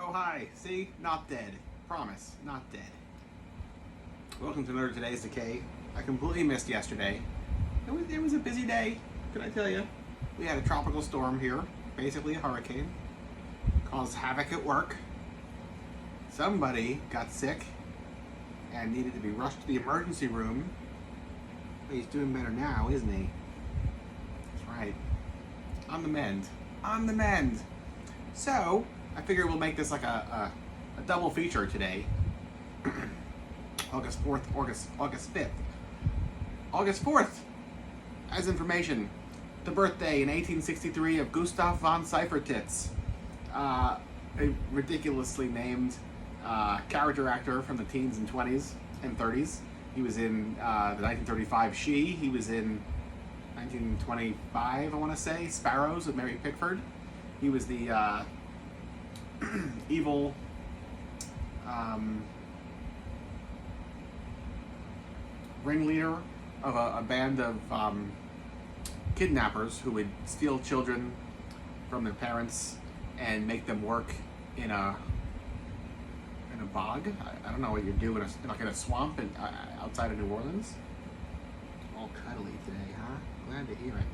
Oh, hi. See? Not dead. Promise. Not dead. Welcome to another Today's Decay. I completely missed yesterday. It was a busy day, can I tell you? We had a tropical storm here, basically a hurricane. Caused havoc at work. Somebody got sick and needed to be rushed to the emergency room. But he's doing better now, isn't he? That's right. On the mend. On the mend. So, I figure we'll make this like a double feature today. August 4th, August 5th. August 4th, as information, the birthday in 1863 of Gustav von Seifertits, a ridiculously named character actor from the teens and 20s and 30s. He was in the 1935 She. He was in 1925, I want to say, Sparrows with Mary Pickford. He was the evil ringleader of a band of kidnappers who would steal children from their parents and make them work in a bog. I don't know what you do in a swamp outside of New Orleans. All cuddly today, huh? Glad to hear it.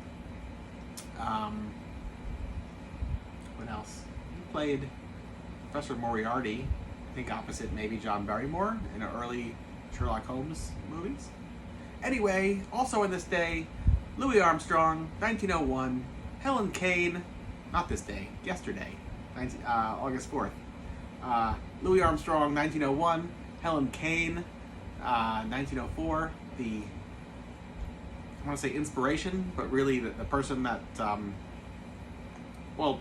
What else? He played Professor Moriarty, I think opposite maybe John Barrymore in the early Sherlock Holmes movies. Anyway, also on this day, Louis Armstrong, 1901, Helen Kane, not this day, yesterday, August 4th. Louis Armstrong, 1901, Helen Kane, 1904, I want to say inspiration, but really the person that,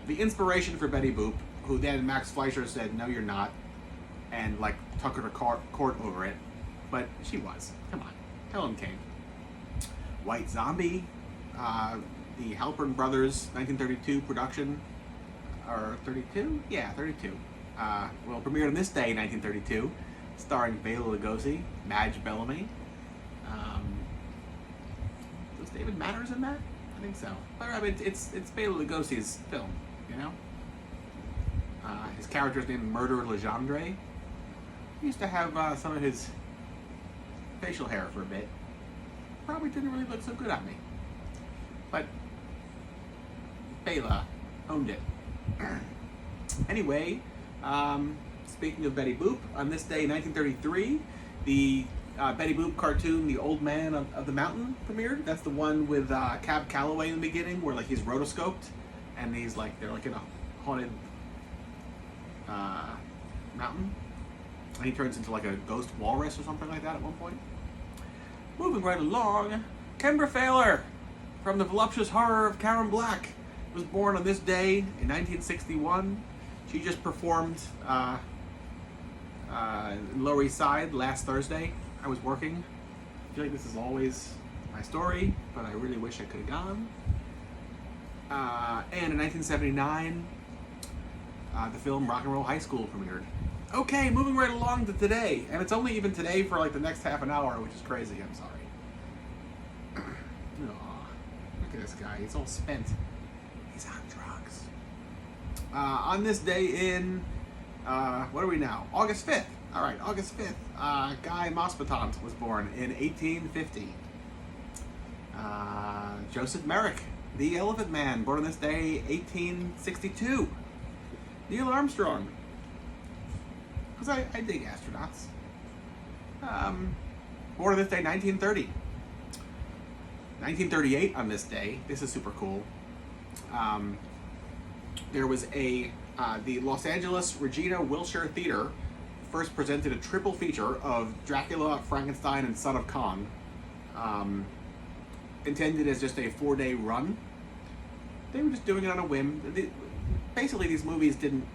the inspiration for Betty Boop, who then Max Fleischer said, no, you're not, and took her to court over it, but she was. Come on. Helen Kane. White Zombie, the Halpern Brothers 1932 production, or 32? Yeah, 32. Premiered on this day, 1932, starring Bela Lugosi, Madge Bellamy. Was David Manners in that? I think so. But I mean, it's Bela Lugosi's film, you know? His character's named Murder Legendre. He used to have some of his facial hair for a bit. Probably didn't really look so good on me. But Bela owned it. Anyway, speaking of Betty Boop, on this day, 1933, the Betty Boop cartoon, The Old Man of the Mountain, premiered. That's the one with Cab Calloway in the beginning, where he's rotoscoped, and they're in a haunted mountain, and he turns into a ghost walrus or something like that at one point. Moving right along, Kendra Faylor, from the voluptuous horror of Karen Black, was born on this day in 1961. She just performed in Lower East Side last Thursday. I was working. I feel like this is always my story, but I really wish I could have gone. And in 1979, the film Rock and Roll High School premiered. Okay, moving right along to today, and it's only even today for the next half an hour, which is crazy. I'm sorry. Aw, look at this guy. He's all spent. He's on drugs. On this day in what are we now? August 5th. All right, August 5th. Guy Maupassant was born in 1850. Joseph Merrick, the Elephant Man, born on this day, 1862. Neil Armstrong, because I dig astronauts. Born on this day, 1930. 1938 on this day, this is super cool. There was the Los Angeles Regina Wilshire Theater first presented a triple feature of Dracula, Frankenstein, and Son of Kong, intended as just a 4-day run. They were just doing it on a whim. Basically, these movies didn't...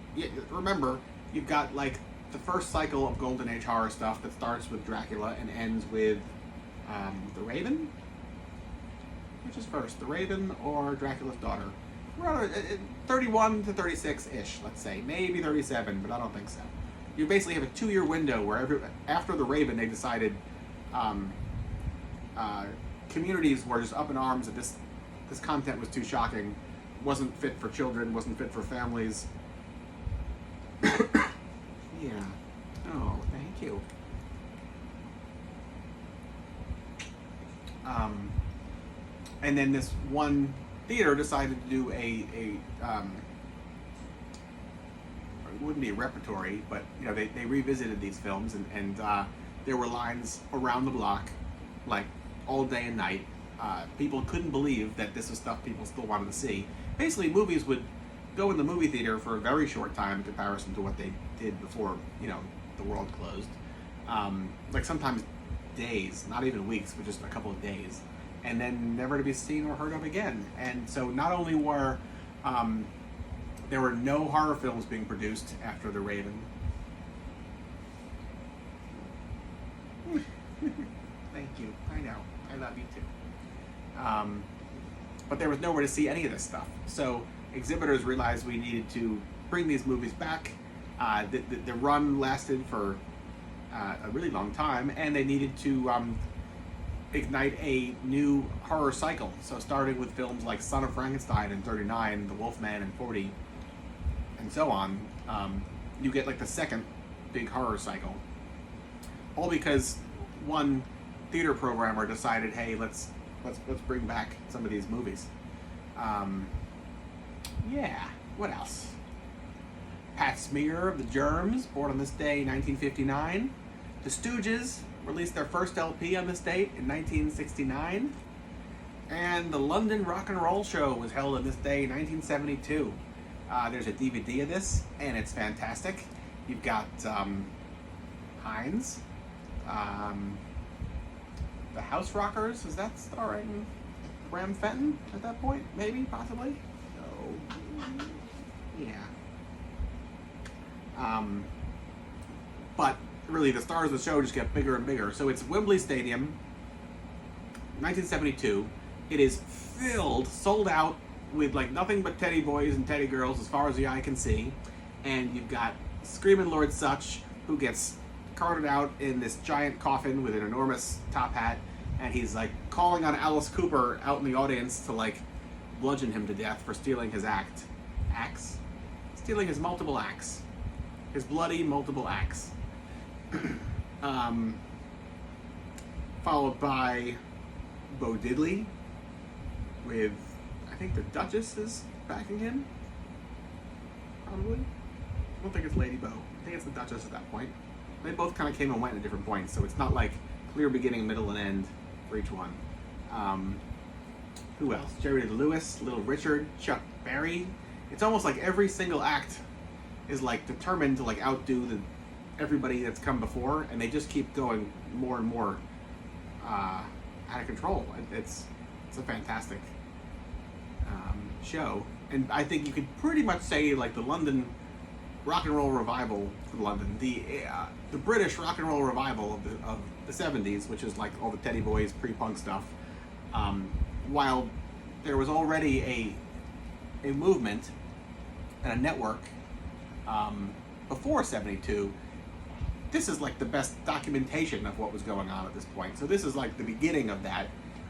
Remember, you've got the first cycle of Golden Age horror stuff that starts with Dracula and ends with The Raven? Which is first, The Raven or Dracula's Daughter? We're 31 to 36-ish, let's say. Maybe 37, but I don't think so. You basically have a 2-year window where after The Raven, they decided communities were just up in arms that this content was too shocking, wasn't fit for children, wasn't fit for families. Yeah. Oh, thank you. And then this one theater decided to do it wouldn't be a repertory, but they revisited these films, and there were lines around the block, like all day and night. People couldn't believe that this was stuff people still wanted to see. Basically, movies would go in the movie theater for a very short time in comparison to what they did before the world closed. Like sometimes days, not even weeks, but just a couple of days, and then never to be seen or heard of again. And so not only were there were no horror films being produced after The Raven. Thank you. I know. I love you too. But there was nowhere to see any of this stuff. So exhibitors realized we needed to bring these movies back. The run lasted for a really long time, and they needed to ignite a new horror cycle. So starting with films like Son of Frankenstein in 39, The Wolfman in 40, and so on, you get like the second big horror cycle. All because one theater programmer decided, hey, let's bring back some of these movies. Yeah, what else? Pat Smear of the Germs, born on this day, 1959. The Stooges released their first LP on this date in 1969. And the London Rock and Roll Show was held on this day, 1972. There's a DVD of this, and it's fantastic. You've got Hines, the House Rockers. Is that starring Graham Fenton at that point? Maybe, possibly. No. Yeah. But really, the stars of the show just get bigger and bigger. So it's Wembley Stadium, 1972. It is filled, sold out, with like nothing but teddy boys and teddy girls as far as the eye can see. And you've got Screaming Lord Sutch, who gets carted out in this giant coffin with an enormous top hat, and he's like calling on Alice Cooper out in the audience to like bludgeon him to death for stealing his axe? Stealing his multiple axe. His bloody multiple axe. Followed by Bo Diddley with, I think the Duchess is backing him. Probably. I don't think it's Lady Bo. I think it's the Duchess at that point. They both kind of came and went at different points, so it's not like clear beginning, middle, and end for each one. Who else? Jerry Lee Lewis, Little Richard, Chuck Berry. It's almost like every single act is like determined to like outdo everybody that's come before, and they just keep going more and more out of control. It's a fantastic show, and I think you could pretty much say like the London rock and roll revival for London, the British rock and roll revival of the 70s, which is like all the Teddy Boys pre-punk stuff. While there was already a movement and a network before 72, this is like the best documentation of what was going on at this point. So this is like the beginning of that,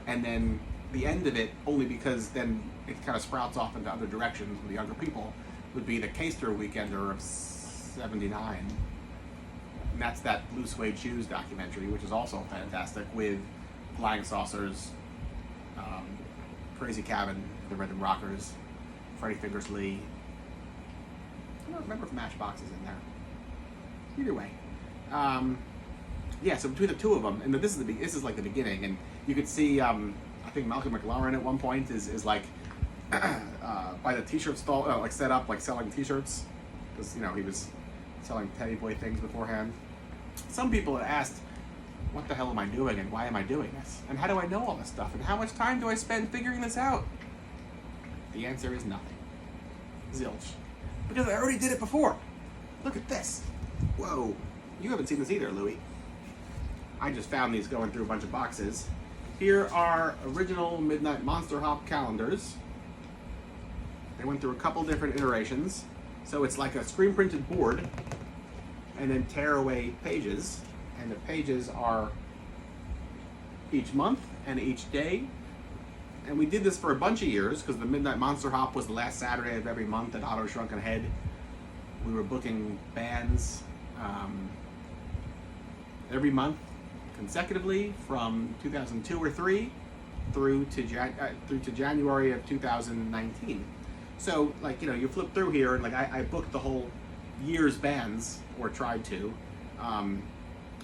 and then the end of it, only because then it kind of sprouts off into other directions with the younger people, would be the Caister Weekender of 79. And that's that Blue Suede Shoes documentary, which is also fantastic, with Flying Saucers, Crazy Cabin, the Rhythm Rockers, Freddie Fingers Lee. I don't remember if Matchbox is in there. Either way. Yeah, so between the two of them, and this is like the beginning, and you could see, I think Malcolm McLaren at one point is like by the t-shirt stall, like set up like selling t-shirts, because he was selling Teddy Boy things beforehand. Some people had asked, what the hell am I doing, and why am I doing this, and how do I know all this stuff, and how much time do I spend figuring this out? The answer is nothing. Zilch. Because I already did it before. Look at this. Whoa. You haven't seen this either, Louie. I just found these going through a bunch of boxes. Here are original Midnight Monster Hop calendars. They went through a couple different iterations. So it's like a screen printed board, and then tear away pages. And the pages are each month and each day. And we did this for a bunch of years, because the Midnight Monster Hop was the last Saturday of every month at Otto Shrunken Head. We were booking bands every month consecutively from 2002 or 3 through to January of 2019. So, like, you flip through here, and like I booked the whole year's bands, or tried to,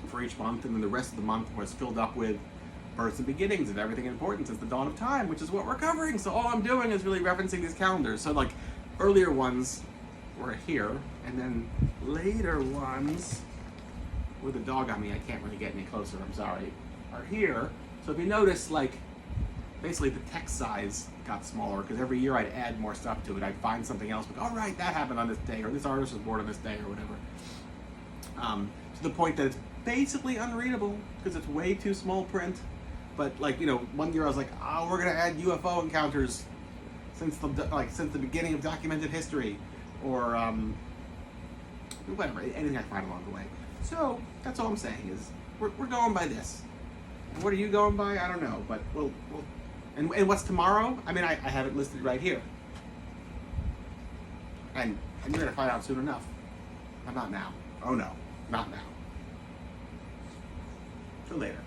for each month, and then the rest of the month was filled up with births and beginnings of everything important since the dawn of time, which is what we're covering. So all I'm doing is really referencing these calendars. So like earlier ones were here, and then later ones, with a dog on me, I can't really get any closer, I'm sorry, are here. So if you notice, like, basically the text size got smaller because every year I'd add more stuff to it. I'd find something else, like, oh right, that happened on this day, or this artist was born on this day, or whatever. To the point that it's basically unreadable because it's way too small print. But like, one year I was like, oh, we're gonna add UFO encounters since the beginning of documented history, or whatever, anything I find along the way. So that's all I'm saying is we're going by this. And what are you going by? I don't know, but we'll and what's tomorrow? I mean, I have it listed right here, and you're gonna find out soon enough. Not now. Oh no, not now. Till later.